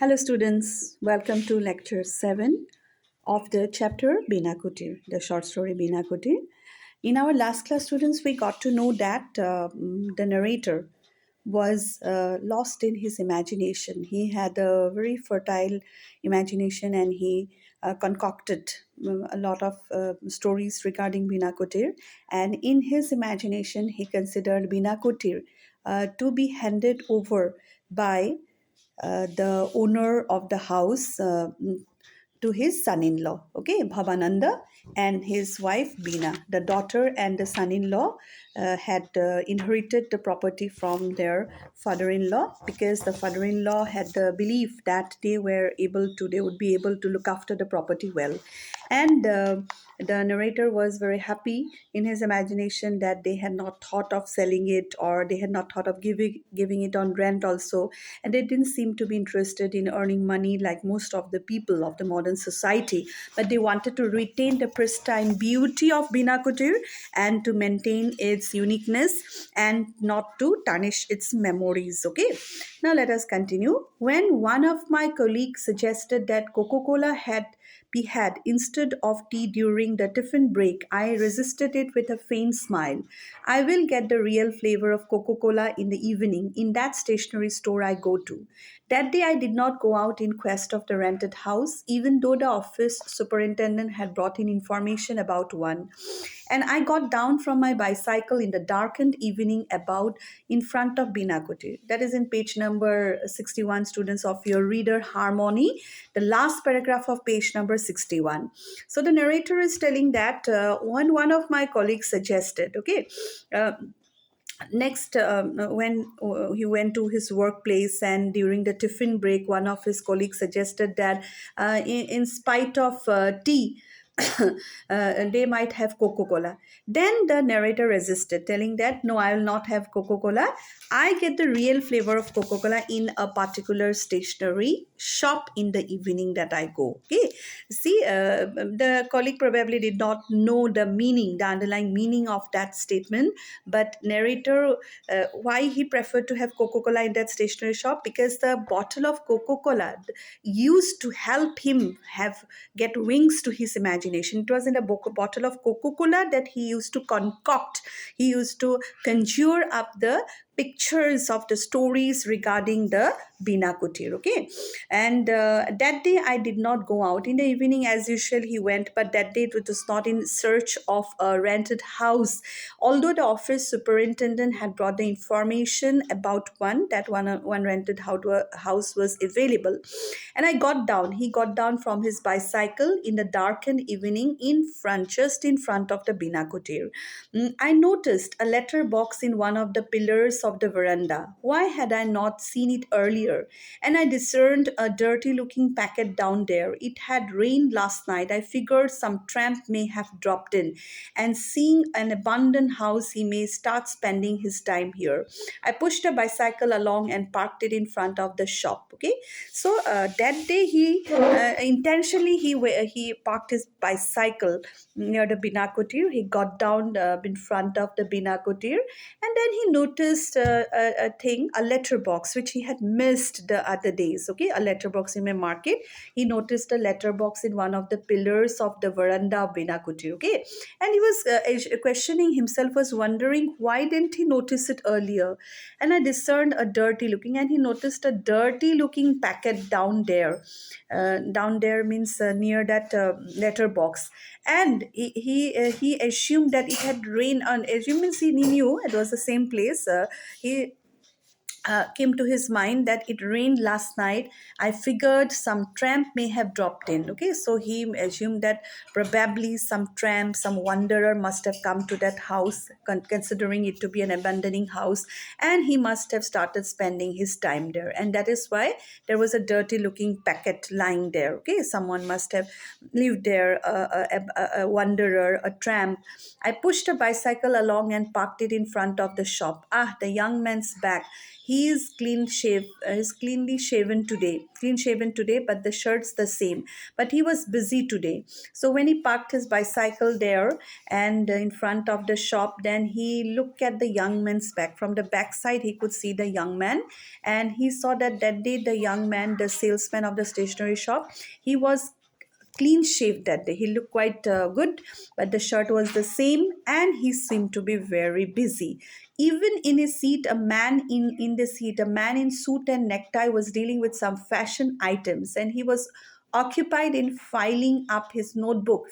Hello, students. Welcome to lecture 7 of the chapter BINA KUTIR, the short story BINA KUTIR. In our last class, students, we got to know that the narrator was lost in his imagination. He had a very fertile imagination and he concocted a lot of stories regarding BINA KUTIR. And in his imagination, he considered BINA KUTIR to be handed over by the owner of the house to his son-in-law, okay, Bhavananda, and his wife Bina. The daughter and the son-in-law had inherited the property from their father-in-law because the father-in-law had the belief that they would be able to look after the property well, and the narrator was very happy in his imagination that they had not thought of selling it, or they had not thought of giving it on rent also, and they didn't seem to be interested in earning money like most of the people of the modern society, but they wanted to retain the pristine beauty of Bina Kutir and to maintain its uniqueness and not to tarnish its memories. Okay, now let us continue. When one of my colleagues suggested that Coca-Cola had be had instead of tea during the tiffin break, I resisted it with a faint smile. I will get the real flavor of Coca Cola in the evening in that stationery store I go to. That day I did not go out in quest of the rented house, even though the office superintendent had brought in information about one. And I got down from my bicycle in the darkened evening about in front of Binakuti. That is in page number 61, students, of your reader harmony, the last paragraph of page number 61. So the narrator is telling that when one of my colleagues suggested, okay, uh, next when he went to his workplace, and during the tiffin break one of his colleagues suggested that in spite of tea they might have Coca-Cola. Then the narrator resisted, telling that no, I will not have Coca-Cola. I get the real flavor of Coca-Cola in a particular stationery shop in the evening that I go. Okay, see, the colleague probably did not know the meaning, the underlying meaning of that statement, but narrator, why he preferred to have Coca-Cola in that stationery shop, because the bottle of Coca-Cola used to help him have get wings to his imagination. It was in a bottle of Coca-Cola that he used to concoct, he used to conjure up the pictures of the stories regarding the Bina Kutir. Okay, and that day I did not go out. In the evening, as usual, he went, but that day it was not in search of a rented house. Although the office superintendent had brought the information about one rented house was available, and I got down. He got down from his bicycle in the darkened evening just in front of the Bina Kutir. I noticed a letter box in one of the pillars of the veranda. Why had I not seen it earlier? And I discerned a dirty looking packet down there. It had rained last night. I figured some tramp may have dropped in, and seeing an abandoned house, he may start spending his time here. I pushed a bicycle along and parked it in front of the shop. Okay, so that day he intentionally he parked his bicycle near the Bina Kutir. He got down in front of the Bina Kutir, and then he noticed a thing, a letterbox, which he had missed the other days. Okay, a letterbox, you may mark it. He noticed a letterbox in one of the pillars of the veranda of Bina Kutir. Okay, and he was questioning himself, was wondering why didn't he notice it earlier. And I discerned a dirty looking, and he noticed a dirty looking packet down there. Down there means near that letterbox, and he assumed that it had rained on. Assume means he knew it was the same place. He came to his mind that it rained last night. I figured some tramp may have dropped in. Okay, so he assumed that probably some tramp, some wanderer must have come to that house, considering it to be an abandoning house, and he must have started spending his time there. And that is why there was a dirty looking packet lying there. Okay, someone must have lived there, a wanderer, a tramp. I pushed a bicycle along and parked it in front of the shop. Ah, the young man's back. he is cleanly shaven today, clean shaven today, but the shirt's the same. But he was busy today. So when he parked his bicycle there and in front of the shop, then he looked at the young man's back. From the backside, he could see the young man, and he saw that that day the young man, the salesman of the stationery shop, he was clean shaved that day. He looked quite good, but the shirt was the same, and he seemed to be very busy. Even in his seat, in the seat, a man in suit and necktie was dealing with some fashion items, and he was occupied in filling up his notebook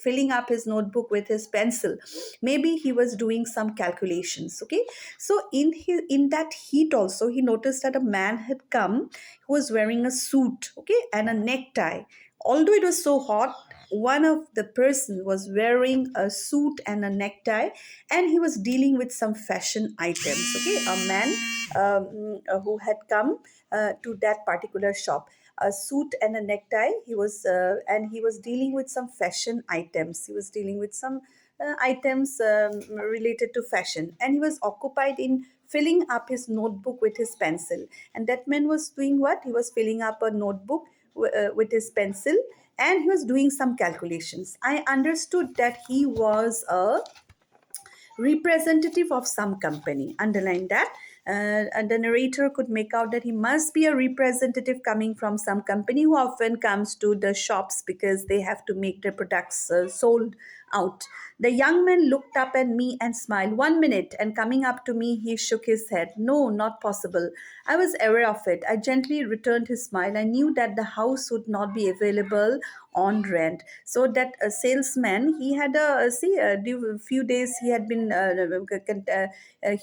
with his pencil. Maybe he was doing some calculations. Okay, so in that heat also, he noticed that a man had come who was wearing a suit, okay, and a necktie. Although it was so hot, one of the person was wearing a suit and a necktie, and he was dealing with some fashion items. Okay, a man who had come to that particular shop, a suit and a necktie. He was dealing with some fashion items. He was dealing with some items related to fashion, and he was occupied in filling up his notebook with his pencil. And that man was doing what? He was filling up a notebook with his pencil, and he was doing some calculations. I understood that he was a representative of some company. Underline that. And the narrator could make out that he must be a representative coming from some company who often comes to the shops because they have to make their products sold out. The young man looked up at me and smiled. 1 minute, and coming up to me, he shook his head. No, not possible. I was aware of it. I gently returned his smile. I knew that the house would not be available on rent. So that salesman, he had a few days he had been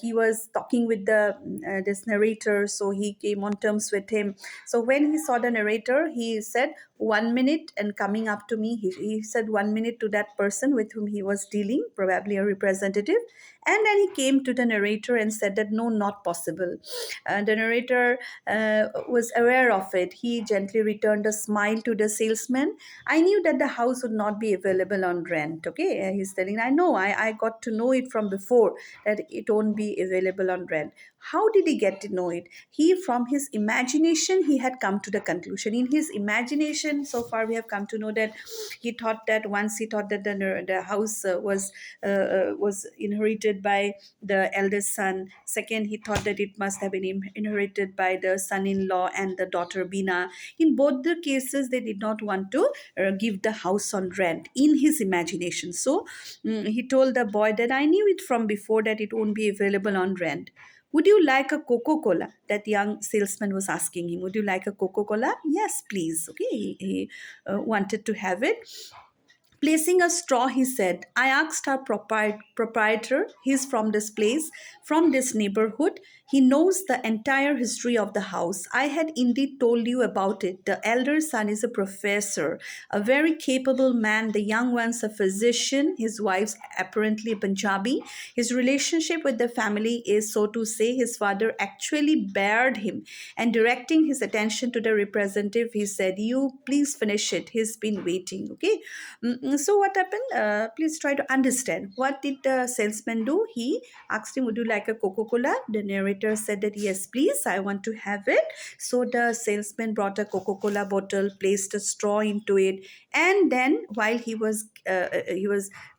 he was talking with the this narrator, so he came on terms with him. So when he saw the narrator, he said 1 minute, and coming up to me, he said 1 minute to that person with whom he was dealing, probably a representative. And then he came to the narrator and said that no, not possible. The narrator was aware of it. He gently returned a smile to the salesman. I knew that the house would not be available on rent. Okay, he's telling, I know, I got to know it from before that it won't be available on rent. How did he get to know it? From his imagination, he had come to the conclusion. In his imagination, so far we have come to know that he thought that the house was inherited by the eldest son. Second, he thought that it must have been inherited by the son-in-law and the daughter Bina. In both the cases, they did not want to give the house on rent in his imagination. So he told the boy that I knew it from before that it won't be available on rent. Would you like a Coca-Cola? That young salesman was asking him. Would you like a Coca-Cola? Yes, please. Okay, he wanted to have it. Placing a straw, he said, I asked our proprietor, he's from this place, from this neighborhood. He knows the entire history of the house. I had indeed told you about it. The elder son is a professor, a very capable man. The young one's a physician. His wife's apparently Punjabi. His relationship with the family is, so to say, his father actually bared him. And directing his attention to the representative, he said, you please finish it. He's been waiting. Okay. So what happened? Please try to understand. What did the salesman do? He asked him, would you like a Coca-Cola? The narrator said that, yes, please, I want to have it. So the salesman brought a Coca-Cola bottle, placed a straw into it, and then while he was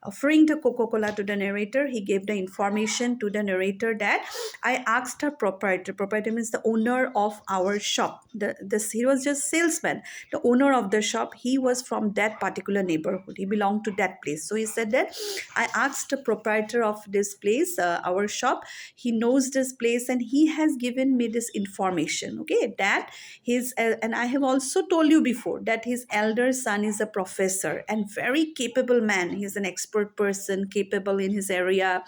offering the Coca-Cola to the narrator, he gave the information to the narrator that I asked a proprietor. Proprietor means the owner of our shop. He was just salesman. The owner of the shop, he was from that particular neighborhood. He belonged to that place. So he said that I asked the proprietor of this place, our shop. He knows this place, and he has given me this information. Okay, that and I have also told you before that his elder son is a professor and very capable man. He's an expert person, capable in his area,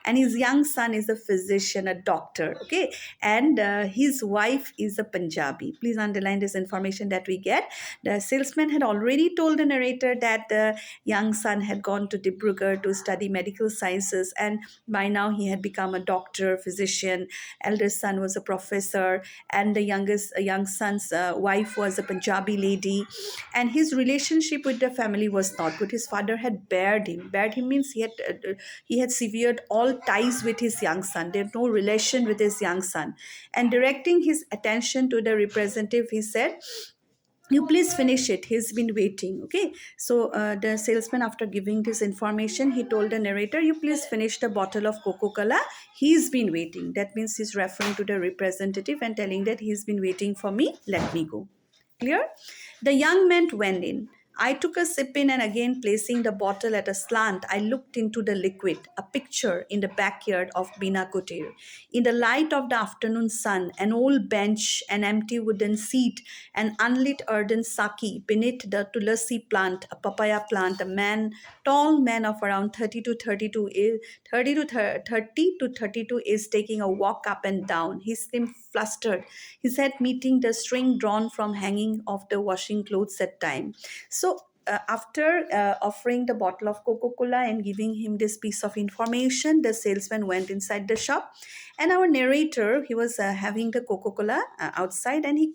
and his young son is a physician, a doctor. Okay, and his wife is a Punjabi. Please underline this information that we get. The salesman had already told the narrator that the young son had gone to Dibrugarh to study medical sciences, and by now he had become a doctor, physician. Eldest son was a professor, and the young son's wife was a Punjabi lady, and his relationship with the family was not good. His father had bared him. him. Buried him means he had severed all ties with his young son. They had no relation with his young son. And directing his attention to the representative, he said, "You please finish it. He's been waiting." Okay. So the salesman, after giving this information, he told the narrator, "You please finish the bottle of Coca-Cola. He's been waiting." That means he's referring to the representative and telling that he's been waiting for me. Let me go. Clear? The young man went in. I took a sip in, and again placing the bottle at a slant, I looked into the liquid, a picture in the backyard of Bina Kutir. In the light of the afternoon sun, an old bench, an empty wooden seat, an unlit earthen saki beneath the tulasi plant, a papaya plant, a man, tall man of around 30 to 32, 30 to 32 is taking a walk up and down. He seemed flustered, his head meeting the string drawn from hanging of the washing clothes at time. So after offering the bottle of Coca-Cola and giving him this piece of information, the salesman went inside the shop, and our narrator, he was having the Coca-Cola outside, and he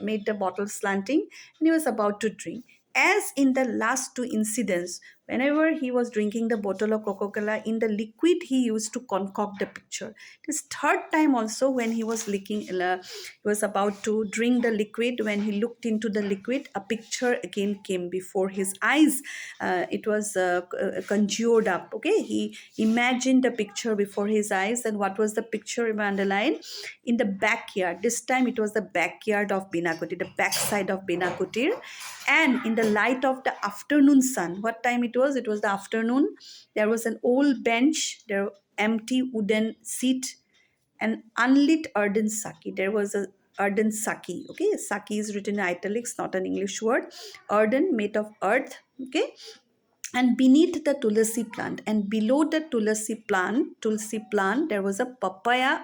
made the bottle slanting, and he was about to drink. As in the last two incidents, whenever he was drinking the bottle of Coca-Cola, in the liquid he used to concoct the picture. This third time also, when he was he was about to drink the liquid, when he looked into the liquid, a picture again came before his eyes. It was conjured up. Okay, he imagined the picture before his eyes, and what was the picture? Underline, in the backyard. This time it was the backyard of Bina Kutir, the backside of Bina Kutir, and in the light of the afternoon sun. What time it was? It was the afternoon. There was an old bench, there empty wooden seat, an unlit earthen saki. There was a earthen saki. Okay, saki is written in italics, not an English word. Earthen, made of earth. Okay, and beneath the tulsi plant, and below the tulsi plant, there was a papaya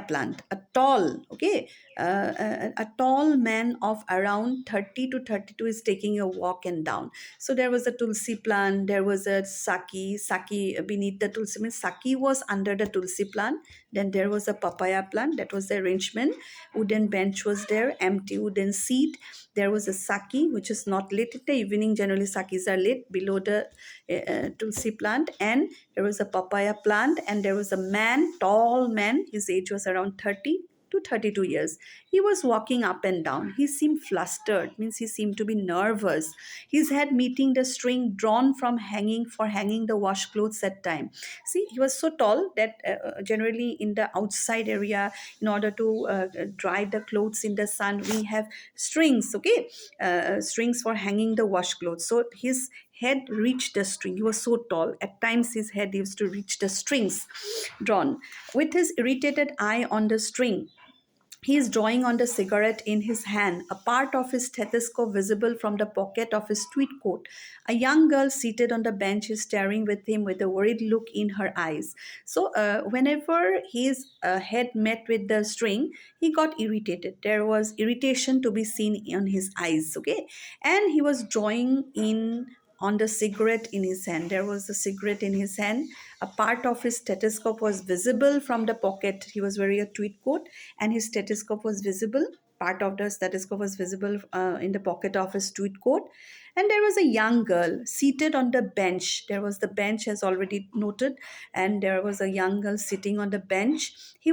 plant, a tall, okay, a tall man of around 30 to 32 is taking a walk and down. So there was a tulsi plant, there was a saki beneath the tulsi, means saki was under the tulsi plant. Then there was a papaya plant. That was the arrangement. Wooden bench was there, empty wooden seat. There was a saki which is not lit in the evening. Generally sakis are lit below the tulsi plant. And there was a papaya plant, and there was a man, tall man. His age was around 30 to 32 years. He was walking up and down. He seemed flustered, means he seemed to be nervous. His head meeting the string drawn from hanging the wash clothes at time. See, he was so tall that generally in the outside area, in order to dry the clothes in the sun, we have strings, okay, strings for hanging the wash clothes. So his head reached the string. He was so tall. At times his head used to reach the strings drawn. With his irritated eye on the string, he is drawing on the cigarette in his hand, a part of his stethoscope visible from the pocket of his tweed coat. A young girl seated on the bench is staring with him with a worried look in her eyes. So, whenever his head met with the string, he got irritated. There was irritation to be seen on his eyes, okay? And he was drawing in on the cigarette in his hand. There was a cigarette in his hand. A part of his stethoscope was visible from the pocket. He was wearing a tweed coat, and his stethoscope was visible. Part of the stethoscope was visible in the pocket of his tweed coat. And there was a young girl seated on the bench. There was the bench, as already noted, and there was a young girl sitting on the bench. He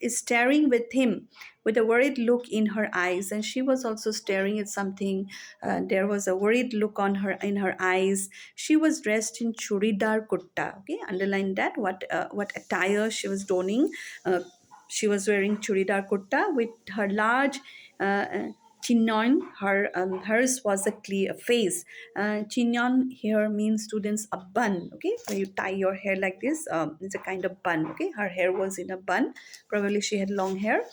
is staring with him with a worried look in her eyes, and she was also staring at something. There was a worried look on her in her eyes. She was dressed in churidar kurta. Okay, underline that. What attire she was donning. She was wearing churidar kurta with her large chignon. Hers was a clear face. Chignon here means, students, a bun. Okay, when you tie your hair like this, it's a kind of bun. Okay, her hair was in a bun. Probably she had long hair.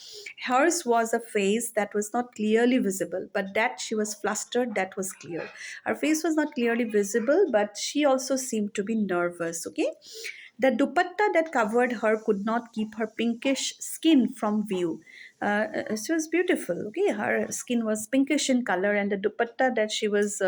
Hers was a face that was not clearly visible, but that she was flustered, that was clear. Her face was not clearly visible, but she also seemed to be nervous. Okay, the dupatta that covered her could not keep her pinkish skin from view. She was beautiful. Okay, her skin was pinkish in color, and the dupatta that she was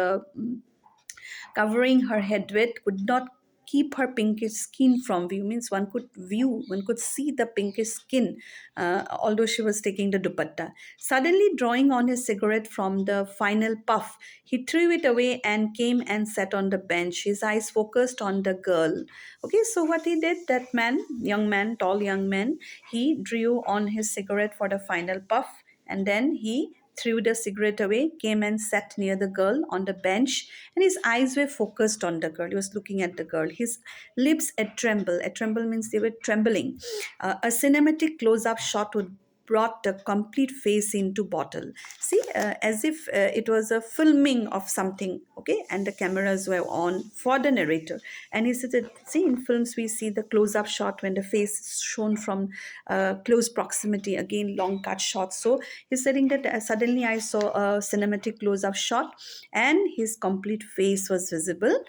covering her head with could not keep her pinkish skin from view, means one could see the pinkish skin, although she was taking the dupatta. Suddenly drawing on his cigarette from the final puff, he threw it away and came and sat on the bench, his eyes focused on the girl. Okay, so what he did, that man, young man, tall young man, he drew on his cigarette for the final puff, and then he threw the cigarette away, came and sat near the girl on the bench, and his eyes were focused on the girl. He was looking at the girl. His lips a tremble. A tremble means they were trembling. A cinematic close-up shot would brought the complete face into bottle. See, as if it was a filming of something, okay, and the cameras were on for the narrator. And he said that, see, in films we see the close-up shot when the face is shown from close proximity, again long cut shots. So he's saying that suddenly I saw a cinematic close-up shot and his complete face was visible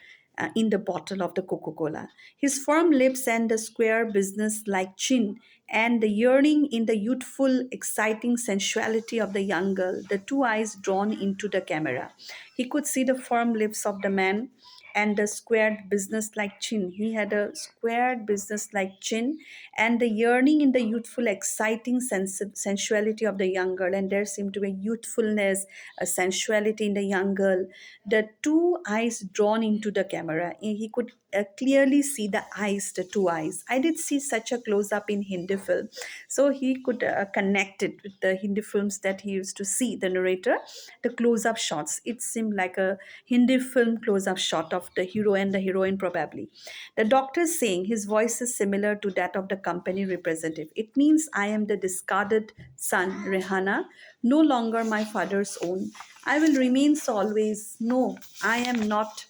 in the bottle of the Coca Cola. His firm lips and the square business like chin, and the yearning in the youthful, exciting sensuality of the young girl, the two eyes drawn into the camera. He could see the firm lips of the man and the squared business like chin. He had a squared business like chin, and the yearning in the youthful, exciting sensuality of the young girl. And there seemed to be youthfulness, a sensuality in the young girl. The two eyes drawn into the camera. He could clearly see the eyes, the two eyes. I did see such a close up in Hindi film. So he could connect it with the Hindi films that he used to see, the narrator, the close up shots. It seemed like a Hindi film close up shot of the hero and the heroine, probably. The doctor saying his voice is similar to that of the company representative. It means I am the discarded son, Rehana, no longer my father's own. I will remain so always. No, I am not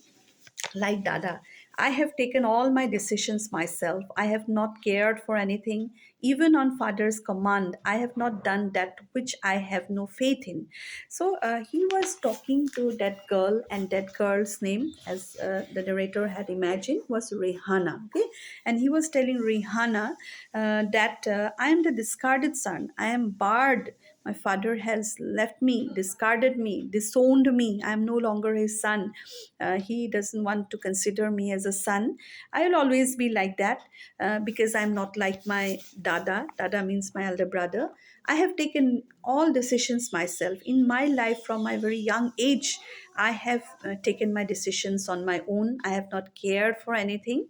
like Dada. I have taken all my decisions myself. I have not cared for anything. Even on father's command, I have not done that which I have no faith in. So he was talking to that girl, and that girl's name, as the narrator had imagined, was Rihanna. Okay, and he was telling Rihanna that I am the discarded son. I am barred. My father has left me, discarded me, disowned me. I am no longer his son. He doesn't want to consider me as a son. I will always be like that because I'm not like my dada. Dada means my elder brother. I have taken all decisions myself. In my life, from my very young age, I have taken my decisions on my own. I have not cared for anything.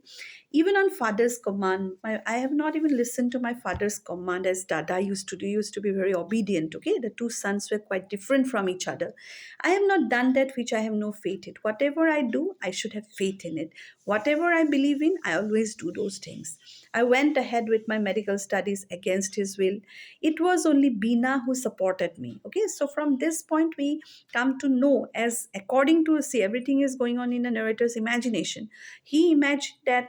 Even on father's command, I have not even listened to my father's command as Dada used to do. He used to be very obedient. Okay, the two sons were quite different from each other. I have not done that which I have no faith in. Whatever I do, I should have faith in it. Whatever I believe in, I always do those things. I went ahead with my medical studies against his will. It was only BINA who supported me. Okay, so from this point, we come to know, as according to, see, everything is going on in a narrator's imagination. He imagined that.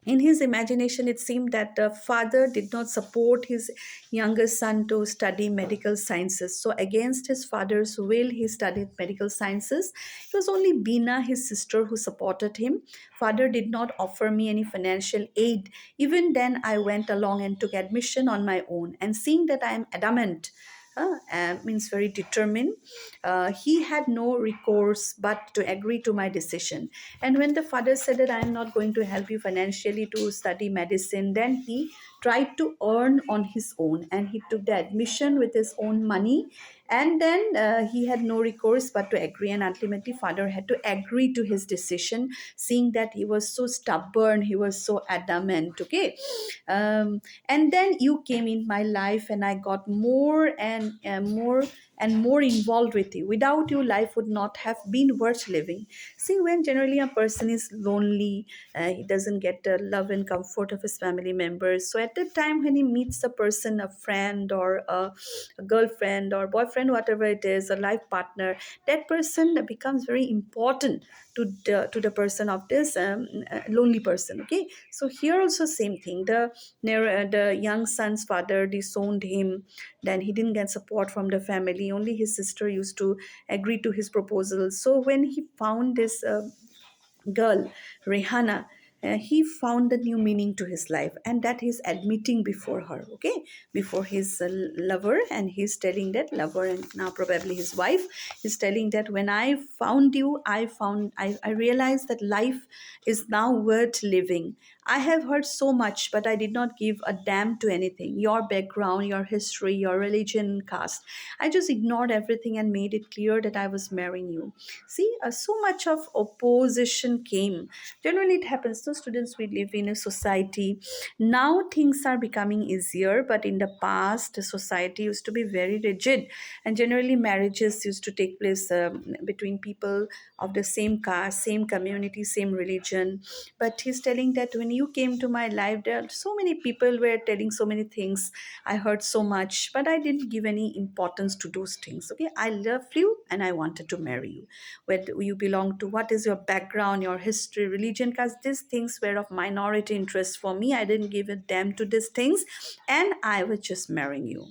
In his imagination, it seemed that the father did not support his younger son to study medical sciences. So, against his father's will, he studied medical sciences. It was only Bina, his sister, who supported him. Father did not offer me any financial aid. Even then, I went along and took admission on my own. And seeing that I am adamant, means very determined. He had no recourse but to agree to my decision. And when the father said that I am not going to help you financially to study medicine, then he tried to earn on his own, and he took the admission with his own money. And then he had no recourse but to agree, and ultimately father had to agree to his decision, seeing that he was so stubborn, he was so adamant. Okay, and then you came in my life, and I got more and more and more involved with you. Without you, life would not have been worth living. See, when generally a person is lonely, he doesn't get the love and comfort of his family members. So at the time when he meets a person, a friend or a girlfriend or boyfriend, whatever it is, a life partner, that person becomes very important to the person of this lonely person. Okay, so here also same thing. The young son's father disowned him. Then he didn't get support from the family. Only his sister used to agree to his proposal. So when he found this girl, Rihanna, he found a new meaning to his life, and that he's admitting before her, okay, before his lover. And he's telling that lover, and now probably his wife, is telling that when I found you, I realized that life is now worth living. I have heard so much, but I did not give a damn to anything. Your background, your history, your religion, caste. I just ignored everything and made it clear that I was marrying you. See, so much of opposition came. Generally, it happens to students. We live in a society. Now things are becoming easier, but in the past, the society used to be very rigid, and generally, marriages used to take place between people of the same caste, same community, same religion. But he's telling that when you came to my life, there are so many people were telling so many things. I heard so much, but I didn't give any importance to those things. Okay, I loved you and I wanted to marry you. Where do you belong to? What is your background, your history, religion? Because these things were of minority interest for me. I didn't give a damn to these things, and I was just marrying you.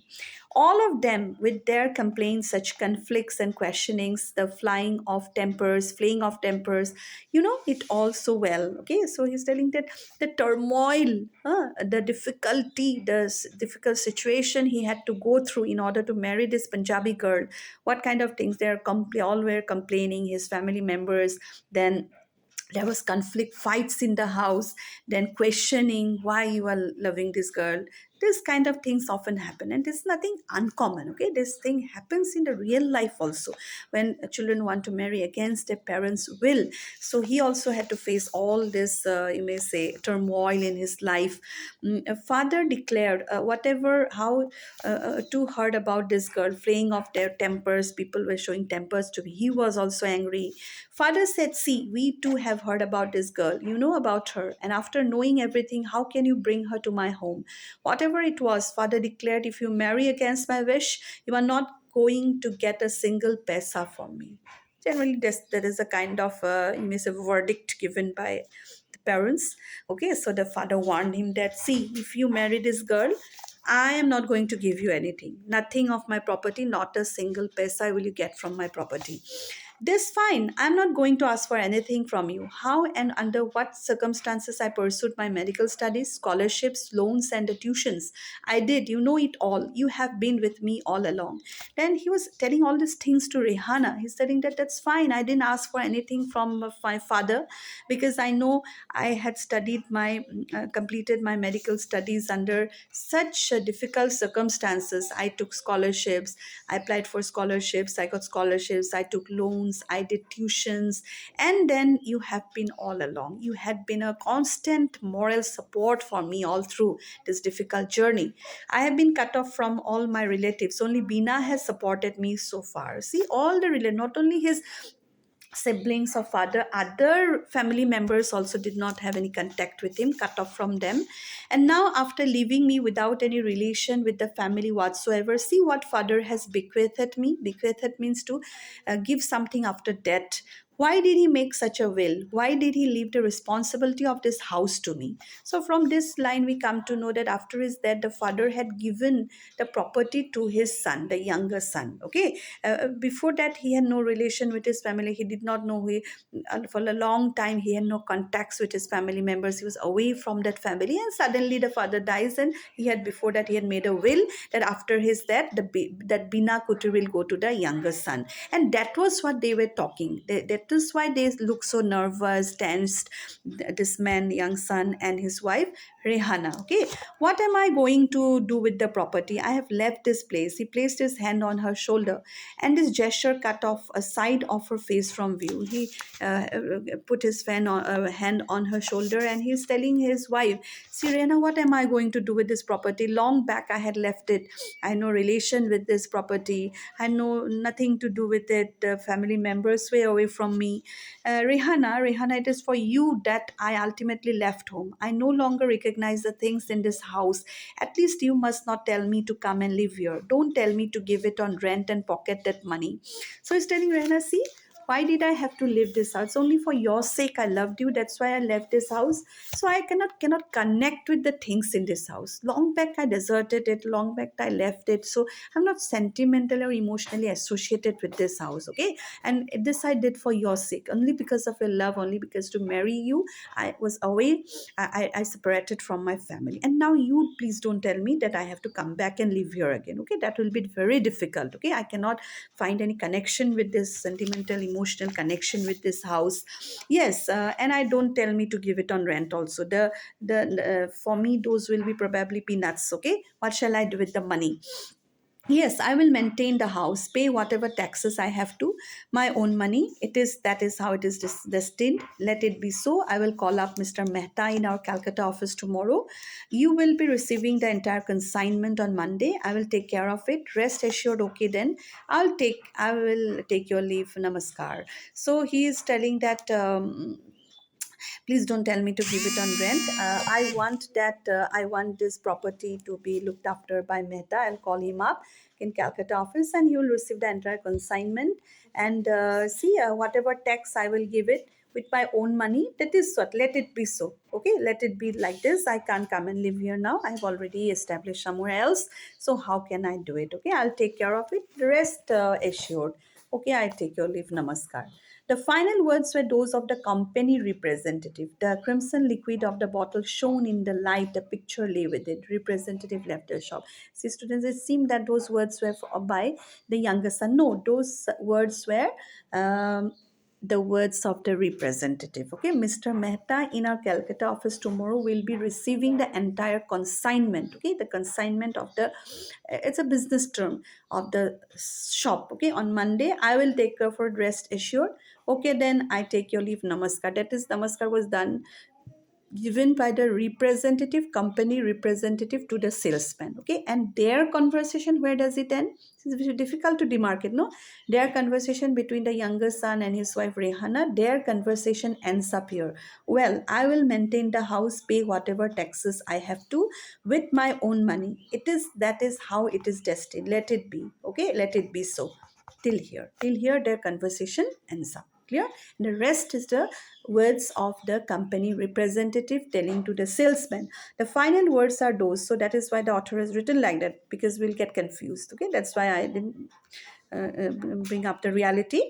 All of them with their complaints, such conflicts and questionings, the flying of tempers, it all so well. Okay, so he's telling that the turmoil, the difficulty, difficult situation he had to go through in order to marry this Punjabi girl. What kind of things all were complaining, his family members. Then there was conflict, fights in the house, then questioning why you are loving this girl. This kind of things often happen, and it's nothing uncommon. Okay, this thing happens in the real life also, when children want to marry against their parents will. So he also had to face all this, you may say, turmoil in his life. A father declared, whatever how too heard about this girl playing off their tempers, people were showing tempers to me, he was also angry. Father said, see, we too have heard about this girl. You know about her. And after knowing everything, how can you bring her to my home? Whatever it was, father declared, if you marry against my wish, you are not going to get a single paisa from me. Generally, there is a kind of you may say verdict given by the parents. Okay, so the father warned him that, see, if you marry this girl, I am not going to give you anything. Nothing of my property, not a single paisa will you get from my property. This fine. I'm not going to ask for anything from you. How and under what circumstances I pursued my medical studies, scholarships, loans, and the tuitions. I did. You know it all. You have been with me all along. Then he was telling all these things to Rihanna. He's telling that that's fine. I didn't ask for anything from my father, because I know I had completed my medical studies under such difficult circumstances. I took scholarships. I applied for scholarships. I got scholarships. I took loans. I did tuitions. And then you have been all along. You had been a constant moral support for me all through this difficult journey. I have been cut off from all my relatives. Only Bina has supported me so far. See, all the relatives, not only his siblings or father, other family members also did not have any contact with him, cut off from them. And now, after leaving me without any relation with the family whatsoever, see what father has bequeathed me. Bequeathed means to give something after death. Why did he make such a will? Why did he leave the responsibility of this house to me? So from this line we come to know that after his death, the father had given the property to his son, the younger son. Okay, before that he had no relation with his family. He did not know, for a long time he had no contacts with his family members. He was away from that family, and suddenly the father dies, and before that he had made a will that after his death, that Bina Kutir will go to the younger son. And that was what they were talking. That is why they look so nervous, tensed, this man, young son, and his wife Rehanna. Okay, what am I going to do with the property? I have left this place. He placed his hand on her shoulder, and this gesture cut off a side of her face from view. He put his hand on her shoulder, and he's telling his wife, see, Rehanna, what am I going to do with this property? Long back I had left it. I had no relation with this property. I had nothing to do with it. The family members were away from me. Rihanna, it is for you that I ultimately left home. I no longer recognize the things in this house. At least you must not tell me to come and live here. Don't tell me to give it on rent and pocket that money. So he's telling Rihanna, see, why did I have to leave this house? Only for your sake I loved you, that's why I left this house. So I cannot connect with the things in this house. Long back I deserted it, long back I left it, so I'm not sentimental or emotionally associated with this house, okay? And this I did for your sake, only because of your love, only because to marry you I was away. I separated from my family, and now you please don't tell me that I have to come back and live here again, okay? That will be very difficult, okay? I cannot find any connection with this sentimental emotional connection with this house. Yes, and I don't tell me to give it on rent also. The for me those will be probably peanuts, okay? What shall I do with the money? Yes, I will maintain the house, pay whatever taxes I have to, my own money. It is that is how it is destined. Let it be so. I will call up Mr. Mehta in our Calcutta office tomorrow. You will be receiving the entire consignment on Monday. I will take care of it. Rest assured. Okay, then I will take your leave. Namaskar. So he is telling that. Please don't tell me to give it on rent. I want this property to be looked after by Mehta. I'll call him up in Calcutta office, and he will receive the entire consignment. And see, whatever tax I will give it with my own money, that is what, let it be so, okay? Let it be like this. I can't come and live here now. I've already established somewhere else, so how can I do it? Okay, I'll take care of it. The rest assured. Okay, I take your leave. Namaskar. The final words were those of the company representative. The crimson liquid of the bottle shone in the light. The picture lay with it. Representative left the shop. See, students, it seemed that those words were by the younger son. No, those words were the words of the representative. Okay, Mr. Mehta in our Calcutta office tomorrow will be receiving the entire consignment. Okay, the consignment of the, it's a business term, of the shop. Okay, on Monday I will take care for rest assured. Okay, then I take your leave. Namaskar. That is, namaskar was done, given by the representative, company representative, to the salesman. Okay, and their conversation, where does it end? It's very difficult to demarcate, no? Their conversation between the younger son and his wife Rehana, their conversation ends up here. Well, I will maintain the house, pay whatever taxes I have to with my own money. It is, that is how it is destined. Let it be, okay? Let it be so. Till here their conversation ends up. Clear? The rest is the words of the company representative telling to the salesman. The final words are those. So that is why the author has written like that, because we'll get confused. Okay, that's why I didn't bring up the reality.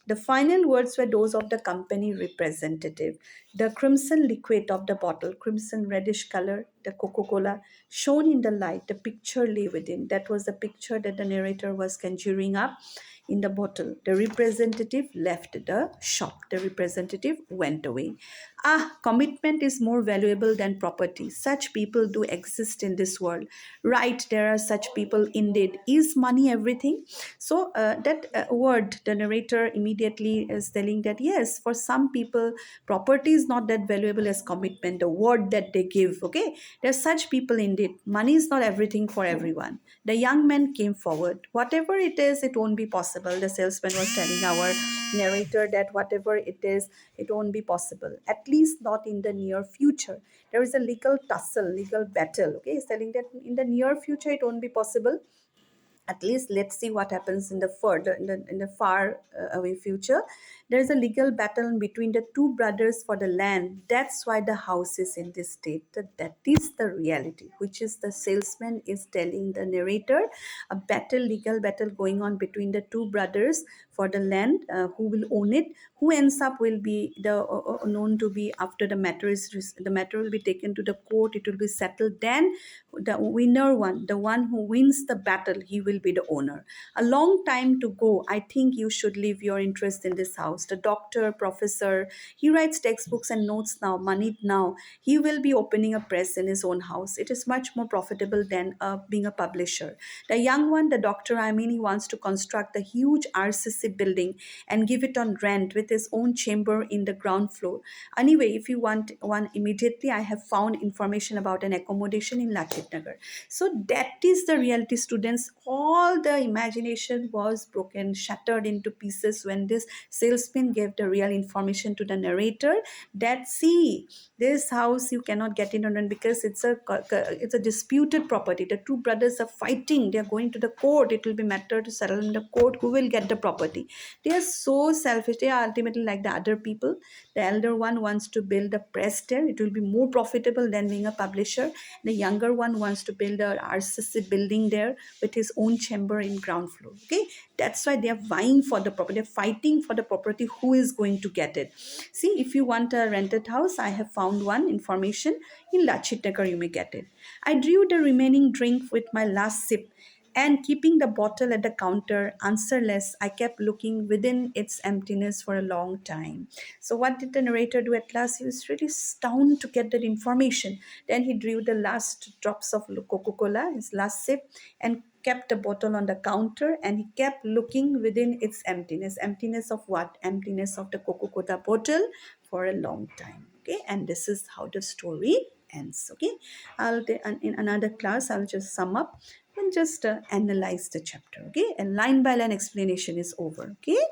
The final words were those of the company representative. The crimson liquid of the bottle, crimson reddish color, the Coca-Cola, shone in the light. The picture lay within. That was the picture that the narrator was conjuring up in the bottle. The representative left the shop. The representative went away. Ah, commitment is more valuable than property. Such people do exist in this world. Right, there are such people indeed. Is money everything? So that word, the narrator immediately is telling that yes, for some people, property is not that valuable as commitment, the word that they give. Okay, there are such people indeed. Money is not everything for everyone. The young man came forward. Whatever it is, it won't be possible. The salesman was telling our narrator that whatever it is, it won't be possible. At least not in the near future. There is a legal tussle, legal battle. Okay, he's telling that in the near future, it won't be possible. At least let's see what happens in the further in the far away future. There's a legal battle between the two brothers for the land. That's why the house is in this state. That is the reality, which is the salesman is telling the narrator. A battle, legal battle going on between the two brothers for the land, who will own it, who ends up will be the known to be, after the matter is the matter will be taken to the court, it will be settled, then the winner one, the one who wins the battle, he will be the owner. A long time to go. I think you should leave your interest in this house. The doctor, professor, he writes textbooks and notes now, money now. He will be opening a press in his own house. It is much more profitable than being a publisher. The young one, the doctor, I mean, he wants to construct a huge RCC building and give it on rent with his own chamber in the ground floor. Anyway, if you want one immediately, I have found information about an accommodation in Lakhit Nagar. So that is the reality, students. All all the imagination was broken, shattered into pieces when this salesman gave the real information to the narrator that, see, this house you cannot get in on because it's a disputed property. The two brothers are fighting. They are going to the court. It will be matter to settle in the court who will get the property. They are so selfish. They are ultimately like the other people. The elder one wants to build a press there. It will be more profitable than being a publisher. The younger one wants to build a RCC building there with his own chamber in ground floor. Okay, that's why they are vying for the property. They're fighting for the property. Who is going to get it? See, if you want a rented house, I have found one information in Lachitnagar. You may get it. I drew the remaining drink with my last sip, and keeping the bottle at the counter, answerless, I kept looking within its emptiness for a long time. So, what did the narrator do at last? He was really stunned to get that information. Then he drew the last drops of Coca Cola, his last sip, and kept the bottle on the counter, and he kept looking within its emptiness. Emptiness of what? Emptiness of the Coca Cola bottle for a long time. Okay, and this is how the story ends. Okay, in another class I'll just sum up and just analyze the chapter. Okay, and line by line explanation is over. Okay.